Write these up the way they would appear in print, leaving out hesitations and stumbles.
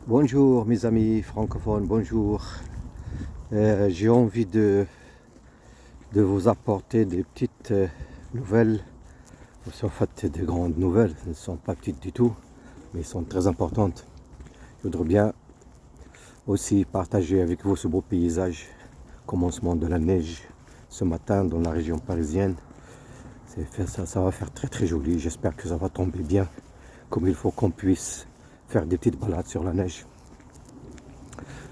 Bonjour mes amis francophones, bonjour. J'ai envie de vous apporter des petites nouvelles. En fait, des grandes nouvelles, elles ne sont pas petites du tout, mais elles sont très importantes. Je voudrais bien aussi partager avec vous ce beau paysage, commencement de la neige ce matin dans la région parisienne. Ça va faire très joli, j'espère que ça va tomber bien, comme il faut qu'on puisse faire des petites balades sur la neige.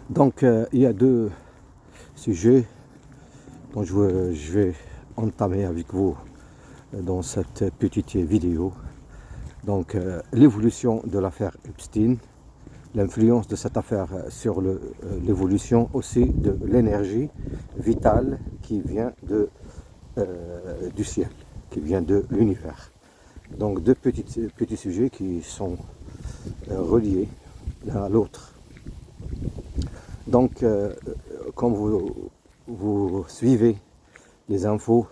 Donc il y a deux sujets dont je vais entamer avec vous dans cette petite vidéo. Donc l'évolution de l'affaire Epstein, l'influence de cette affaire sur l'évolution aussi de l'énergie vitale qui vient du ciel, qui vient de l'univers. Donc deux petits sujets qui sont reliés l'un à l'autre. Donc, quand vous suivez les infos,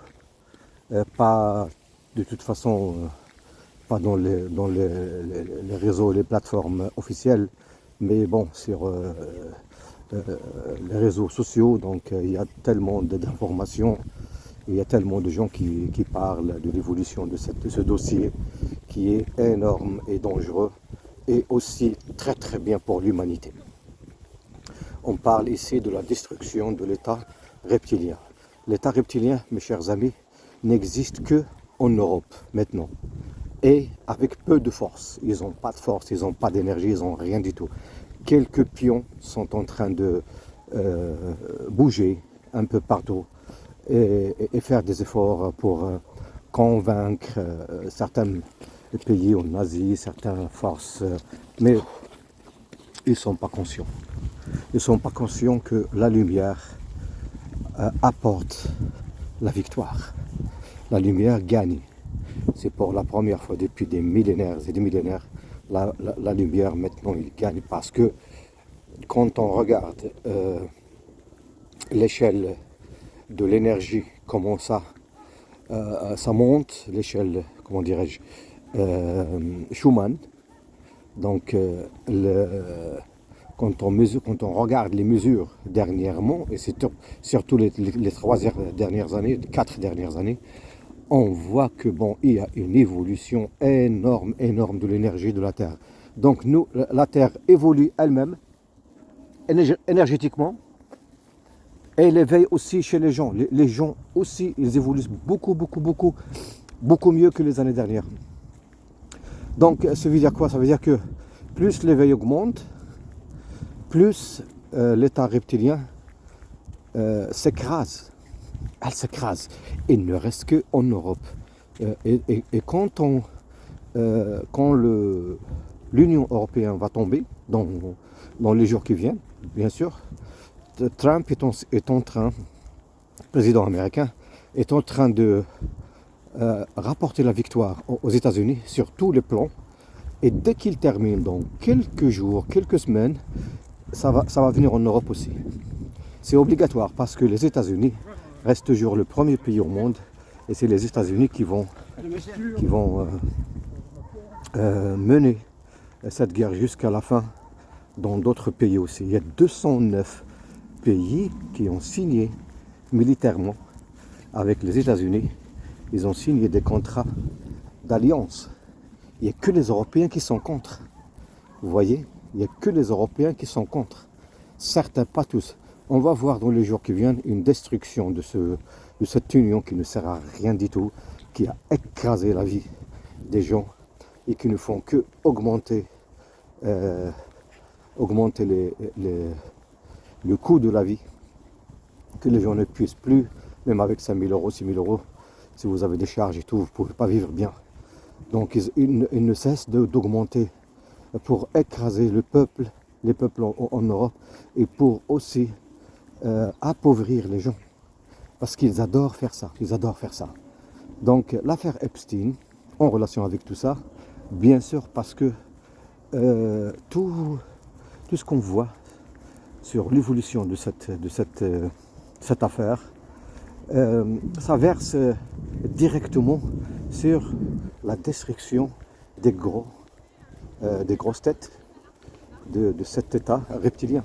pas de toute façon, pas dans les réseaux, les plateformes officielles, mais bon, sur les réseaux sociaux, donc il y a tellement d'informations, il y a tellement de gens qui parlent de l'évolution de ce dossier qui est énorme et dangereux et aussi très bien pour l'humanité. On parle ici de la destruction de l'État reptilien. L'État reptilien, mes chers amis, n'existe que en Europe maintenant. Et avec peu de force. Ils n'ont pas de force, ils n'ont pas d'énergie, ils n'ont rien du tout. Quelques pions sont en train de bouger un peu partout et faire des efforts pour convaincre certains pays en Asie, certaines forces, mais ils ne sont pas conscients. Ils ne sont pas conscients que la lumière apporte la victoire. La lumière gagne. C'est pour la première fois depuis des millénaires et des millénaires, la lumière maintenant il gagne parce que quand on regarde l'échelle de l'énergie, comment ça monte, l'échelle, comment dirais-je, Schumann, donc quand on regarde les mesures dernièrement, et c'est surtout les 4 dernières années, on voit que bon, il y a une évolution énorme de l'énergie de la Terre. Donc nous, la Terre évolue elle-même, énergétiquement, et l'éveil aussi chez les gens. Les gens aussi, ils évoluent beaucoup mieux que les années dernières. Donc ça veut dire quoi? Ça veut dire que plus l'éveil augmente, plus l'état reptilien s'écrase. Elle s'écrase. Il ne reste qu'en Europe. Et quand l'Union européenne va tomber, dans les jours qui viennent, bien sûr, Trump est en train, président américain, est en train de rapporter la victoire aux États-Unis sur tous les plans. Et dès qu'il termine, dans quelques jours, quelques semaines, ça va venir en Europe aussi. C'est obligatoire parce que les États-Unis restent toujours le premier pays au monde et c'est les États-Unis qui vont mener cette guerre jusqu'à la fin dans d'autres pays aussi. Il y a 209 pays qui ont signé militairement avec les États-Unis. Ils ont signé des contrats d'alliance. Il n'y a que les Européens qui sont contre. Vous voyez, il n'y a que les Européens qui sont contre. Certains, pas tous. On va voir dans les jours qui viennent une destruction de cette union qui ne sert à rien du tout, qui a écrasé la vie des gens et qui ne font que augmenter le coût de la vie, que les gens ne puissent plus, même avec 5 000 euros, 6 000 euros, si vous avez des charges et tout, vous ne pouvez pas vivre bien. Donc ils ne cessent d'augmenter pour écraser les peuples en Europe et pour aussi appauvrir les gens. Parce qu'ils adorent faire ça, Donc l'affaire Epstein, en relation avec tout ça, bien sûr parce que tout ce qu'on voit sur l'évolution de cette affaire, ça verse directement sur la destruction des grosses têtes de cet état reptilien.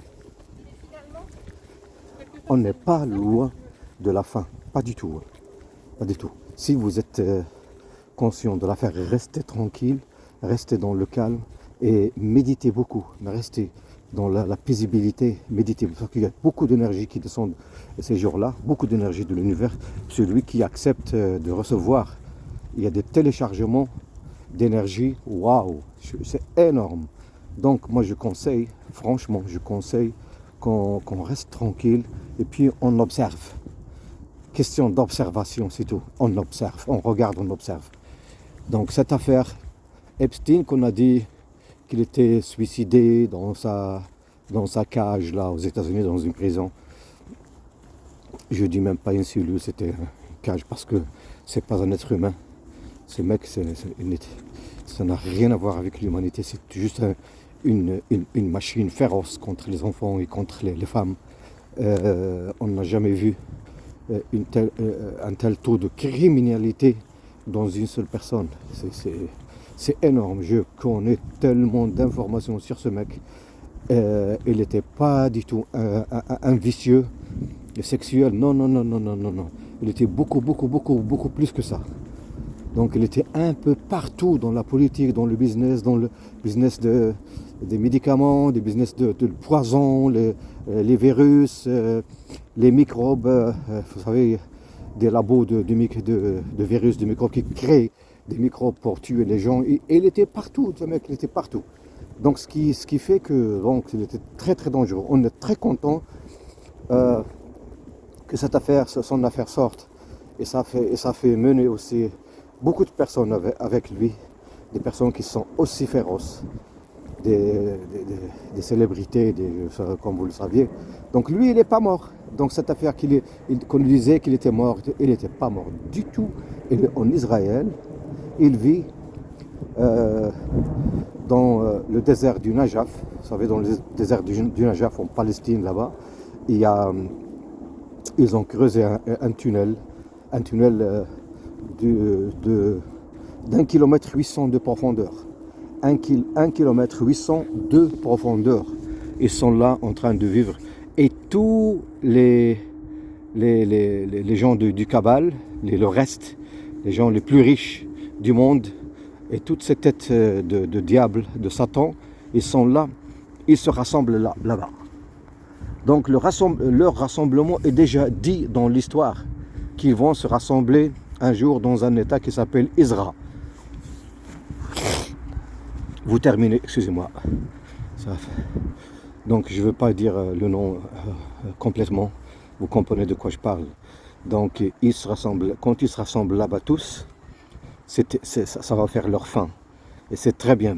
On n'est pas loin de la fin, pas du tout, pas du tout. Si vous êtes conscient de l'affaire, restez tranquille, restez dans le calme et méditez beaucoup, mais restez dans la paisibilité, méditez, parce qu'il y a beaucoup d'énergie qui descend ces jours-là, beaucoup d'énergie de l'univers. Celui qui accepte de recevoir, il y a des téléchargements d'énergie, waouh, c'est énorme. Donc moi je conseille, franchement, je conseille qu'on reste tranquille et puis on observe. Question d'observation, c'est tout. On observe, on regarde, on observe. Donc cette affaire Epstein, qu'on a dit qu'il était suicidé dans sa cage là aux États-Unis, dans une prison. Je dis même pas une cellule, c'était une cage parce que c'est pas un être humain. Ce mec, ça n'a rien à voir avec l'humanité. C'est juste une machine féroce contre les enfants et contre les femmes. On n'a jamais vu un tel taux de criminalité dans une seule personne. C'est énorme. Je connais tellement d'informations sur ce mec. Il n'était pas du tout un vicieux sexuel. Non. Il était beaucoup plus que ça. Donc il était un peu partout dans la politique, dans le business des médicaments, des business de poison, les virus, les microbes, vous savez, des labos de virus, de microbes qui créent des microbes pour tuer les gens. Et il était partout, ce mec, il était partout. Donc ce qui fait que donc, il était très dangereux. On est très content que cette affaire, son affaire sorte. Et ça fait mener aussi beaucoup de personnes avec lui, des personnes qui sont aussi féroces, des célébrités, comme vous le saviez. Donc lui, il n'est pas mort. Donc cette affaire qu'on disait qu'il était mort, il n'était pas mort du tout. Il est en Israël, il vit dans le désert du Najaf. Vous savez, dans le désert du Najaf, en Palestine, là-bas, ils ont creusé un tunnel d'1 km 800 de profondeur. 1 km 800 de profondeur. Ils sont là en train de vivre. Et tous les gens du Kabbal, le reste, les gens les plus riches du monde, et toutes ces têtes de diable, de Satan, ils sont là, ils se rassemblent là-bas. Donc leur rassemblement est déjà dit dans l'histoire, qu'ils vont se rassembler un jour dans un état qui s'appelle Isra. Vous terminez, excusez-moi. Donc je ne veux pas dire le nom complètement, vous comprenez de quoi je parle. Donc ils se rassemblent, quand ils se rassemblent là-bas tous, ça va faire leur fin. Et c'est très bien,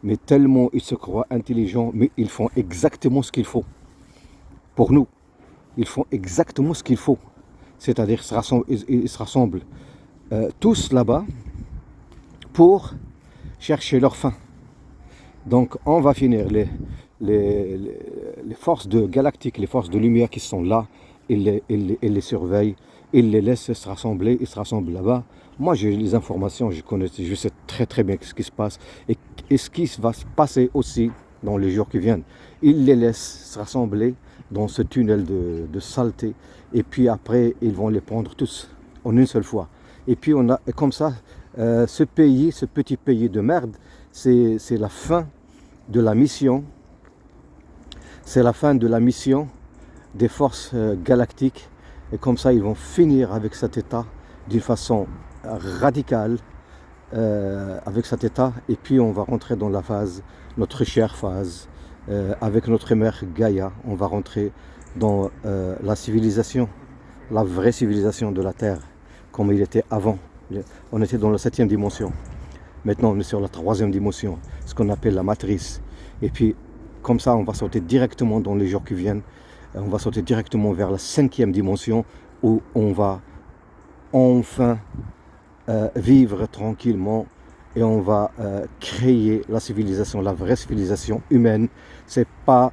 mais tellement ils se croient intelligents, mais ils font exactement ce qu'il faut. Pour nous, ils font exactement ce qu'il faut. C'est-à-dire ils se rassemblent tous là-bas pour chercher leur fin. Donc on va finir les forces galactiques, les forces de lumière qui sont là, ils les surveillent, ils les laissent se rassembler, ils se rassemblent là-bas. Moi j'ai les informations, je sais très bien ce qui se passe et ce qui va se passer aussi dans les jours qui viennent. Ils les laissent se rassembler dans ce tunnel de saleté et puis après ils vont les prendre tous en une seule fois. Et puis on a comme ça ce petit pays de merde, c'est la fin de la mission. C'est la fin de la mission des forces galactiques. Et comme ça, ils vont finir avec cet état d'une façon radicale, avec cet état. Et puis, on va rentrer dans la phase, notre chère phase, avec notre mère Gaïa. On va rentrer dans la civilisation, la vraie civilisation de la Terre, comme il était avant. On était dans la 7e dimension. Maintenant, on est sur la 3e dimension, ce qu'on appelle la matrice. Et puis, comme ça, on va sauter directement dans les jours qui viennent. On va sauter directement vers la 5e dimension où on va enfin vivre tranquillement et on va créer la civilisation, la vraie civilisation humaine. Il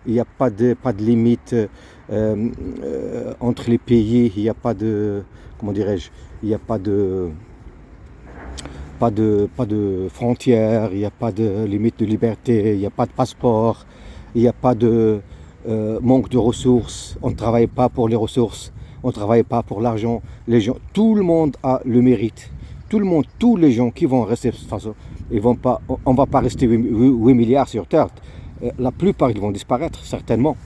n'y a pas de limite entre les pays, il n'y a pas de, comment dirais-je, il n'y a pas de frontières, il n'y a pas de limite de liberté, il n'y a pas de passeport. il n'y a pas de manque de ressources, on ne travaille pas pour les ressources, on ne travaille pas pour l'argent. Les gens, tout le monde a le mérite. Tout le monde, tous les gens qui vont rester de toute façon, ils vont pas, on ne va pas rester 8 milliards sur Terre. La plupart, ils vont disparaître, certainement.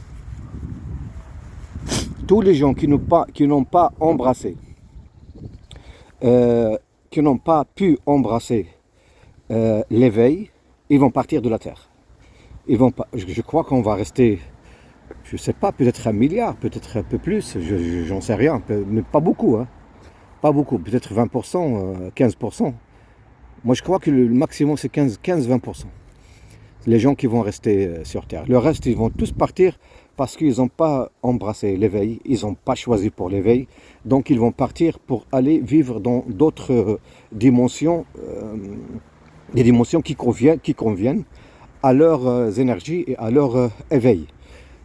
Tous les gens qui n'ont pas embrassé, qui n'ont pas pu embrasser l'éveil, ils vont partir de la Terre. Ils vont pas, je crois qu'on va rester, je ne sais pas, peut-être 1 milliard, peut-être un peu plus, j'en sais rien, mais pas beaucoup, hein. Pas beaucoup, peut-être 20%, 15%. Moi, je crois que le maximum, c'est 15-20%. Les gens qui vont rester sur Terre. Le reste, ils vont tous partir parce qu'ils n'ont pas embrassé l'éveil, ils n'ont pas choisi pour l'éveil. Donc, ils vont partir pour aller vivre dans d'autres dimensions, des dimensions qui conviennent à leurs énergies et à leur éveil.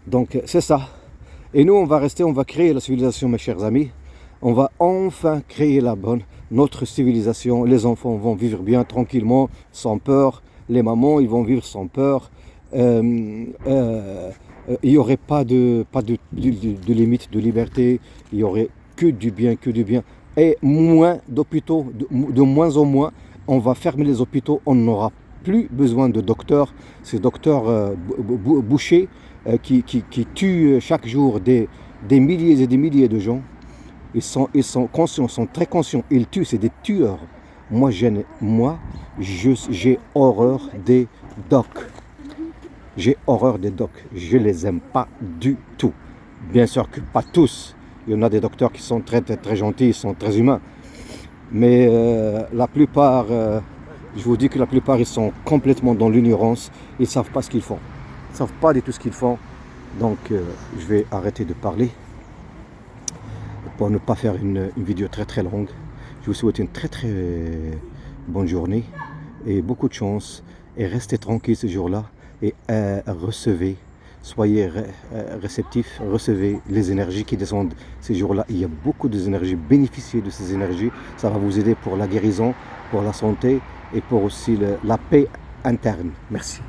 Donc, c'est ça. Et nous, on va rester, on va créer la civilisation, mes chers amis. On va enfin créer la bonne, notre civilisation. Les enfants vont vivre bien, tranquillement, sans peur. Les mamans, ils vont vivre sans peur. Il n'y aurait pas de limite de liberté. Il n'y aurait que du bien, que du bien. Et moins d'hôpitaux, de moins en moins. On va fermer les hôpitaux. On n'aura plus besoin de docteurs. Ces docteurs bouchers qui tuent chaque jour des milliers et des milliers de gens. Ils sont conscients, sont très conscients. Ils tuent, c'est des tueurs. Moi, j'ai horreur des docs. J'ai horreur des docs. Je les aime pas du tout. Bien sûr que pas tous. Il y en a des docteurs qui sont très, très, très gentils, ils sont très humains. Mais la plupart, je vous dis que la plupart, ils sont complètement dans l'ignorance. Ils ne savent pas ce qu'ils font. Ils ne savent pas du tout ce qu'ils font. Donc, je vais arrêter de parler pour ne pas faire une vidéo très très longue. Je vous souhaite une très très bonne journée et beaucoup de chance, et restez tranquille ce jour-là et recevez, soyez réceptifs, recevez les énergies qui descendent ces jours-là. Il y a beaucoup d'énergie, bénéficiez de ces énergies, ça va vous aider pour la guérison, pour la santé et pour aussi la paix interne. Merci.